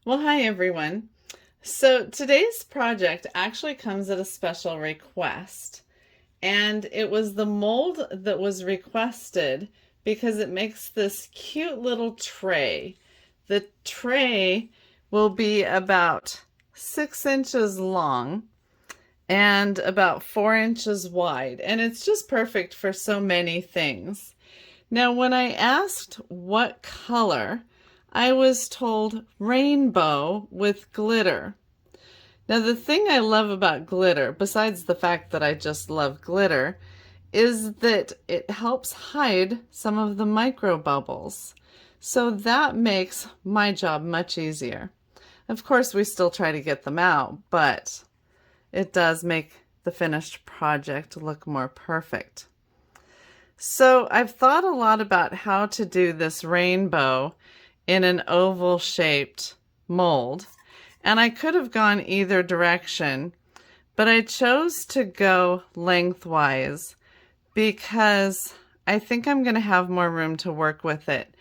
Well, hi everyone. So today's project actually comes at a special request, and it was the mold that was requested because it makes this cute little tray. The tray will be about 6 inches long and about 4 inches wide, and it's just perfect for so many things. Now, when I asked what color, I was told rainbow with glitter. Now, the thing I love about glitter, besides the fact that I just love glitter, is that it helps hide some of the micro bubbles. So that makes my job much easier. Of course, we still try to get them out, but it does make the finished project look more perfect. So I've thought a lot about how to do this rainbow in an oval shaped mold, and I could have gone either direction, but I chose to go lengthwise because I think I'm going to have more room to work with it.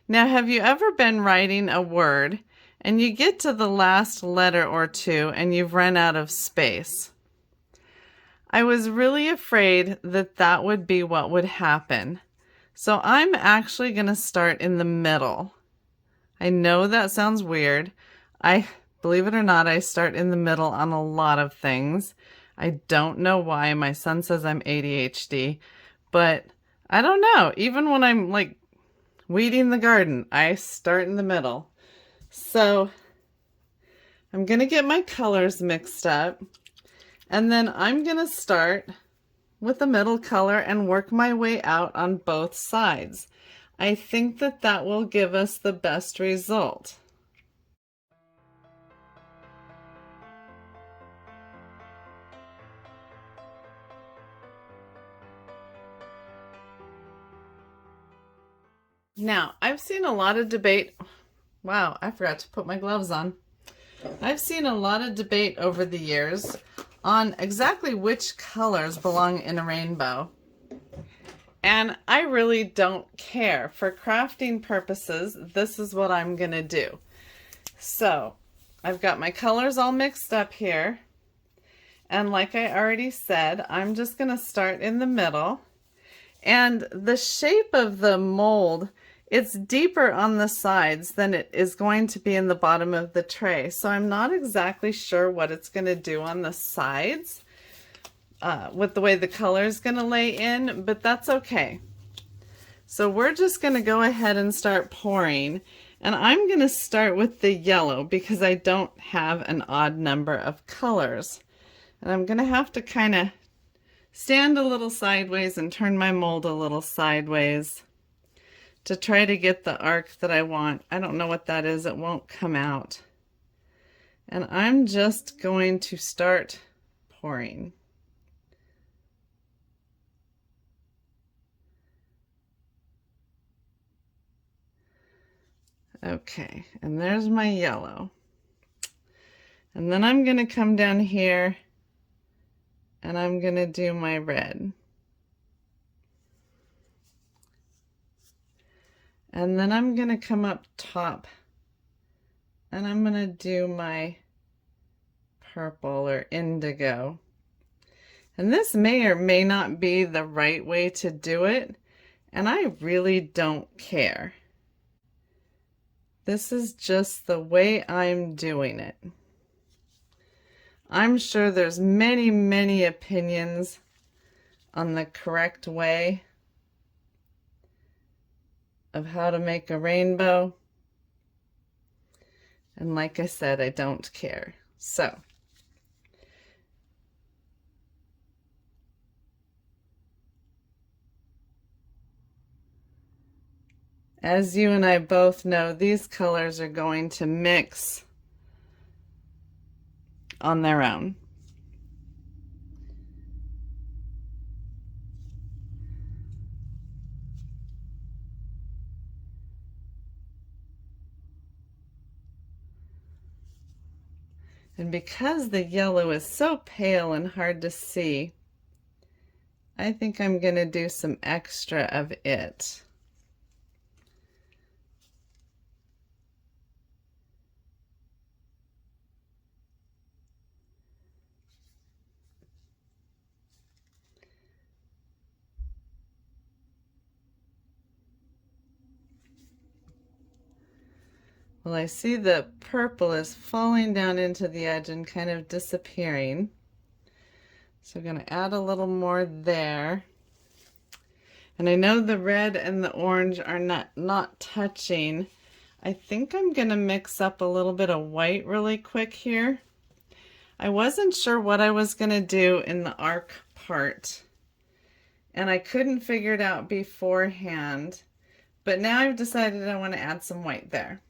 Now, have you ever been writing a word and you get to the last letter or two and you've run out of space? I was really afraid that that would be what would happen. So I'm actually going to start in the middle. I know that sounds weird. Believe it or not, I start in the middle on a lot of things. I don't know why. My son says I'm ADHD, but I don't know. Even when I'm like weeding the garden, I start in the middle. So I'm going to get my colors mixed up, and then I'm going to start with the middle color and work my way out on both sides. I think that that will give us the best result. Now, I've seen a lot of debate. Wow, I forgot to put my gloves on. I've seen a lot of debate over the years on exactly which colors belong in a rainbow. And I really don't care. For crafting purposes, this is what I'm going to do. So, I've got my colors all mixed up here. And like I already said, I'm just going to start in the middle. And the shape of the mold, it's deeper on the sides than it is going to be in the bottom of the tray. So I'm not exactly sure what it's going to do on the sides with the way the color is going to lay in, but that's okay. So we're just going to go ahead and start pouring. And I'm going to start with the yellow because I don't have an odd number of colors. And I'm going to have to kind of stand a little sideways and turn my mold a little sideways to try to get the arc that I want. I don't know what that is. It won't come out. And I'm just going to start pouring. Okay, and there's my yellow. And then I'm going to come down here and I'm going to do my red. And then I'm going to come up top and I'm going to do my purple or indigo. And this may or may not be the right way to do it, and I really don't care. This is just the way I'm doing it. I'm sure there's many, many opinions on the correct way of how to make a rainbow. And like I said, I don't care. So, as you and I both know, these colors are going to mix on their own. And because the yellow is so pale and hard to see, I think I'm going to do some extra of it. Well, I see the purple is falling down into the edge and kind of disappearing. So I'm going to add a little more there. And I know the red and the orange are not touching. I think I'm going to mix up a little bit of white really quick here. I wasn't sure what I was going to do in the arc part, and I couldn't figure it out beforehand, but now I've decided I want to add some white there.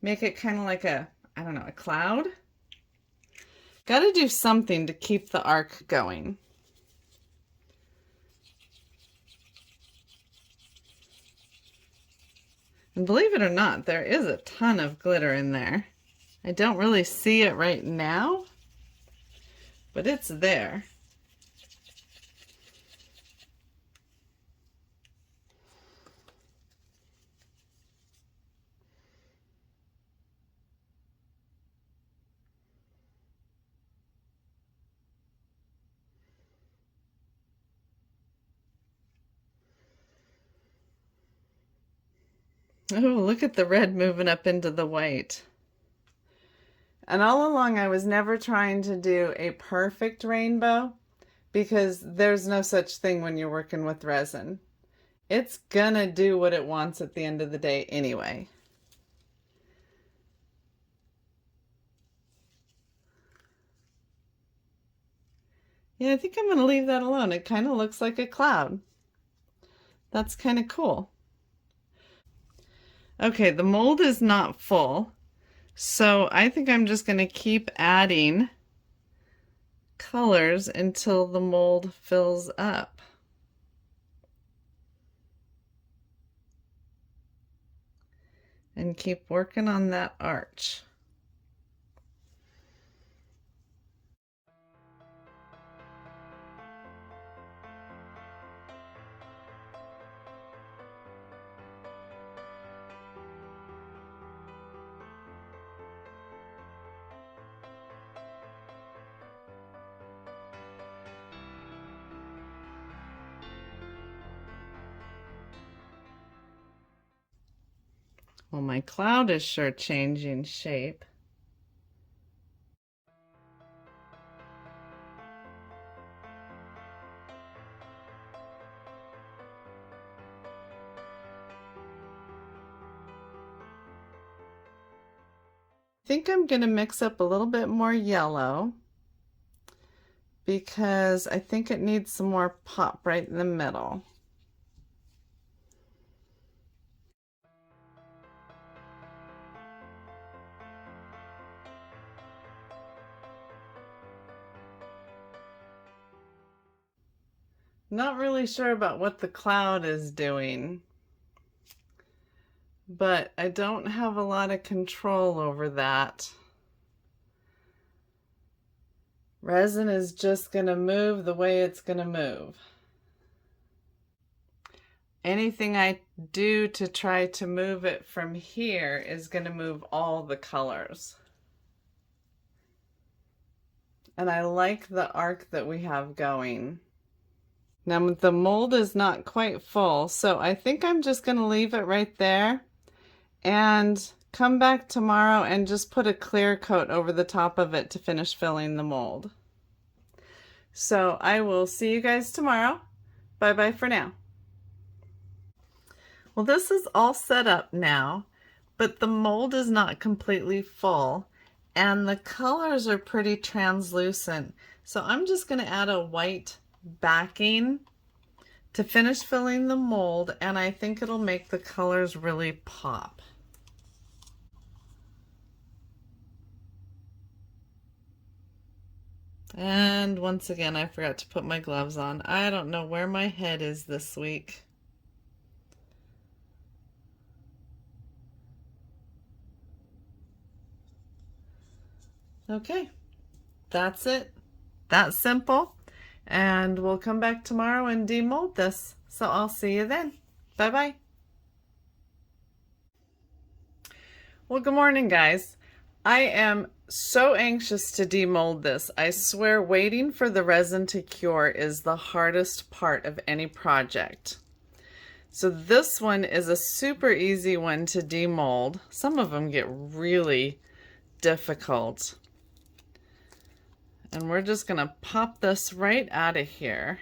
Make it kind of like a, I don't know, a cloud. Got to do something to keep the arc going. And believe it or not, there is a ton of glitter in there. I don't really see it right now, but it's there. Oh, look at the red moving up into the white. And all along I was never trying to do a perfect rainbow, because there's no such thing when you're working with resin. It's gonna do what it wants at the end of the day anyway. Yeah, I think I'm gonna leave that alone. It kind of looks like a cloud. That's kind of cool. Okay, the mold is not full, so I think I'm just going to keep adding colors until the mold fills up. And keep working on that arch. Well, my cloud is sure changing shape. I think I'm going to mix up a little bit more yellow, because I think it needs some more pop right in the middle. Not really sure about what the cloud is doing, but I don't have a lot of control over that. Resin is just going to move the way it's going to move. Anything I do to try to move it from here is going to move all the colors. And I like the arc that we have going. Now the mold is not quite full, so I think I'm just going to leave it right there and come back tomorrow and just put a clear coat over the top of it to finish filling the mold. So I will see you guys tomorrow. Bye-bye for now. Well, this is all set up now, but the mold is not completely full and the colors are pretty translucent. So I'm just going to add a white backing to finish filling the mold, and I think it'll make the colors really pop. And once again, I forgot to put my gloves on. I don't know where my head is this week. Okay, that's it. That's simple. And we'll come back tomorrow and demold this. So I'll see you then. Bye-bye. Well, good morning, guys. I am so anxious to demold this. I swear waiting for the resin to cure is the hardest part of any project. So this one is a super easy one to demold. Some of them get really difficult. And we're just going to pop this right out of here.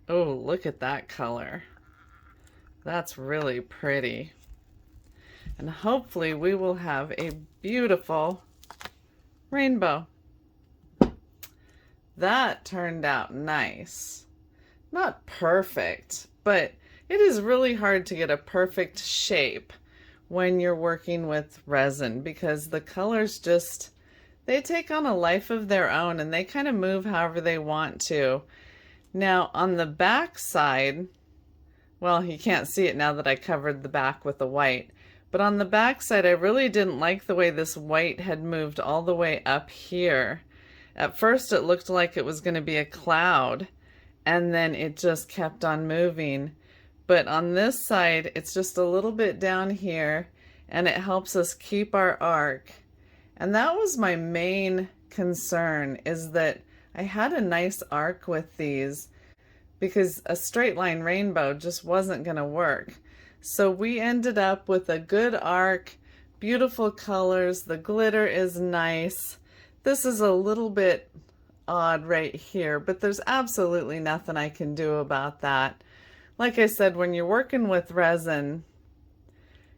Oh, look at that color. That's really pretty. And hopefully we will have a beautiful rainbow. That turned out nice. Not perfect, but it is really hard to get a perfect shape when you're working with resin because the colors just, they take on a life of their own and they kind of move however they want to. Now on the back side, well, you can't see it now that I covered the back with the white, but on the back side I really didn't like the way this white had moved all the way up here. At first it looked like it was going to be a cloud, and then it just kept on moving. But on this side, it's just a little bit down here, and it helps us keep our arc. And that was my main concern, is that I had a nice arc with these, because a straight line rainbow just wasn't going to work. So we ended up with a good arc, beautiful colors, the glitter is nice. This is a little bit odd right here, but there's absolutely nothing I can do about that. Like I said, when you're working with resin,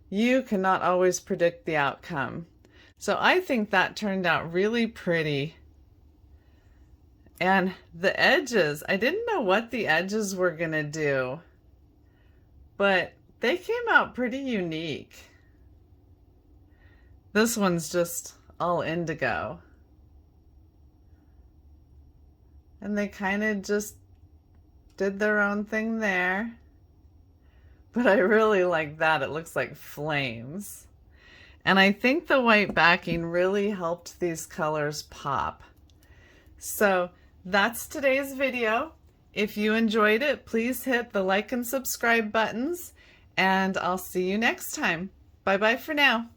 you cannot always predict the outcome. So I think that turned out really pretty. And the edges, I didn't know what the edges were gonna do, but they came out pretty unique. This one's just all indigo. And they kind of just did their own thing there. But I really like that. It looks like flames. And I think the white backing really helped these colors pop. So that's today's video. If you enjoyed it, please hit the like and subscribe buttons. And I'll see you next time. Bye-bye for now.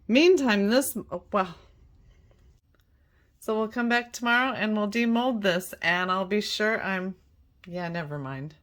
Meantime, well, so we'll come back tomorrow and we'll demold this, and I'll be sure yeah, never mind.